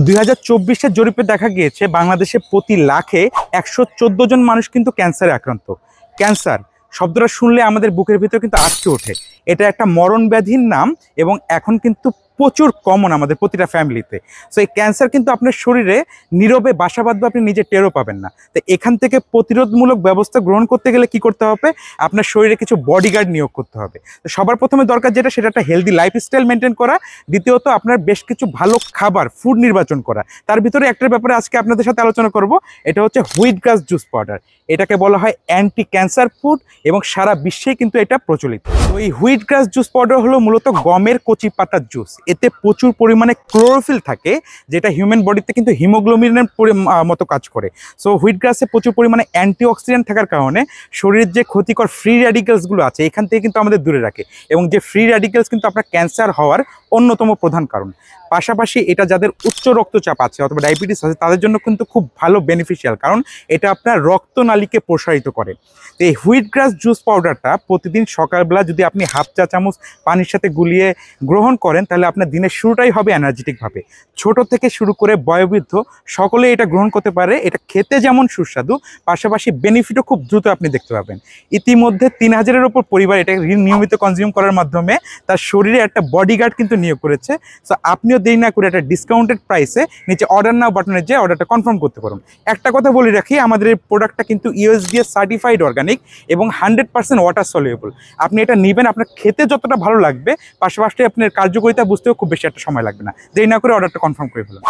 2024-এর জরিপে দেখা গিয়েছে বাংলাদেশে প্রতি লাখে 114 জন মানুষ কিন্তু ক্যান্সারে আক্রান্ত। ক্যান্সার শব্দটা শুনলে আমাদের বুকের ভিতরে কিন্তু আটকে ওঠে। এটা একটা মরণ ব্যাধির নাম এবং এখন কিন্তু প্রচুর কমন আমাদের প্রতিটা ফ্যামিলিতে। সো এই ক্যান্সার কিন্তু আপনার শরীরে নীরবে বাসা বাঁধবে, আপনি নিজে টেরও পাবেন না। তো এখান থেকে প্রতিরোধমূলক ব্যবস্থা গ্রহণ করতে গেলে কি করতে হবে? আপনার শরীরে কিছু বডিগার্ড নিয়োগ করতে হবে। তো সবার প্রথমে দরকার যেটা, সেটা একটা হেলদি লাইফস্টাইল মেনটেন করা। দ্বিতীয়ত আপনার বেশ কিছু ভালো খাবার ফুড নির্বাচন করা। তার ভিতরে একটার ব্যাপারে আজকে আপনাদের সাথে আলোচনা করব, এটা হচ্ছে হুইট গ্রাস জুস পাউডার। এটাকে বলা হয় অ্যান্টি ক্যান্সার ফুড এবং সারা বিশ্বেই কিন্তু এটা প্রচলিত। তো এই হুইট গ্রাস জুস পাউডার হলো মূলত গমের কচি পাতার জুস। এতে প্রচুর পরিমাণে ক্লোরোফিল থাকে, যেটা হিউম্যান বডিতে কিন্তু হিমোগ্লোবিনের মতো কাজ করে। সো হুইট গ্রাসে প্রচুর পরিমাণে অ্যান্টিঅক্সিডেন্ট থাকার কারণে শরীরের যে ক্ষতিকর ফ্রি র্যাডিক্যালসগুলো আছে এখান থেকে কিন্তু আমাদের দূরে রাখে, এবং যে ফ্রি র্যাডিক্যালস কিন্তু আপনার ক্যান্সার হওয়ার অন্যতম প্রধান কারণ। পাশাপাশি এটা যাদের উচ্চ রক্তচাপ আছে অথবা ডায়াবেটিস আছে তাদের জন্য কিন্তু খুব ভালো বেনিফিশিয়াল, কারণ এটা আপনার রক্তনালীকে প্রসারিত করে। তো এই হুইট গ্রাস জুস পাউডারটা প্রতিদিন সকালবেলা যদি আপনি হাফ চা চামচ পানির সাথে গুলিয়ে গ্রহণ করেন, তাহলে আপনার দিনের শুরুটাই হবে এনার্জেটিকভাবে। ছোট থেকে শুরু করে বয়োবৃদ্ধ সকলে এটা গ্রহণ করতে পারে। এটা খেতে যেমন সুস্বাদু, পাশাপাশি বেনিফিটও খুব দ্রুত আপনি দেখতে পাবেন। ইতিমধ্যে 3000-এর ওপর পরিবার এটা নিয়মিত কনজিউম করার মাধ্যমে তার শরীরে একটা বডিগার্ড কিন্তু নিয়োগ করেছে। সো আপনিও দেরি না করে একটা ডিসকাউন্টেড প্রাইসে নিচে অর্ডার নাও বাটনে যে অর্ডারটা কনফার্ম করতে পারুন। একটা কথা বলে রাখি, আমাদের এই প্রোডাক্টটা কিন্তু ইউএসডিএ সার্টিফাইড অর্গানিক এবং 100% ওয়াটার সলিউবল। আপনি এটা নেবেন, আপনার খেতে যতটা ভালো লাগবে, পাশাপাশি আপনার কার্যকারিতা বুঝতেও খুব বেশি একটা সময় লাগবে না। দেরি না করে অর্ডারটা কনফার্ম করে ফেলুন।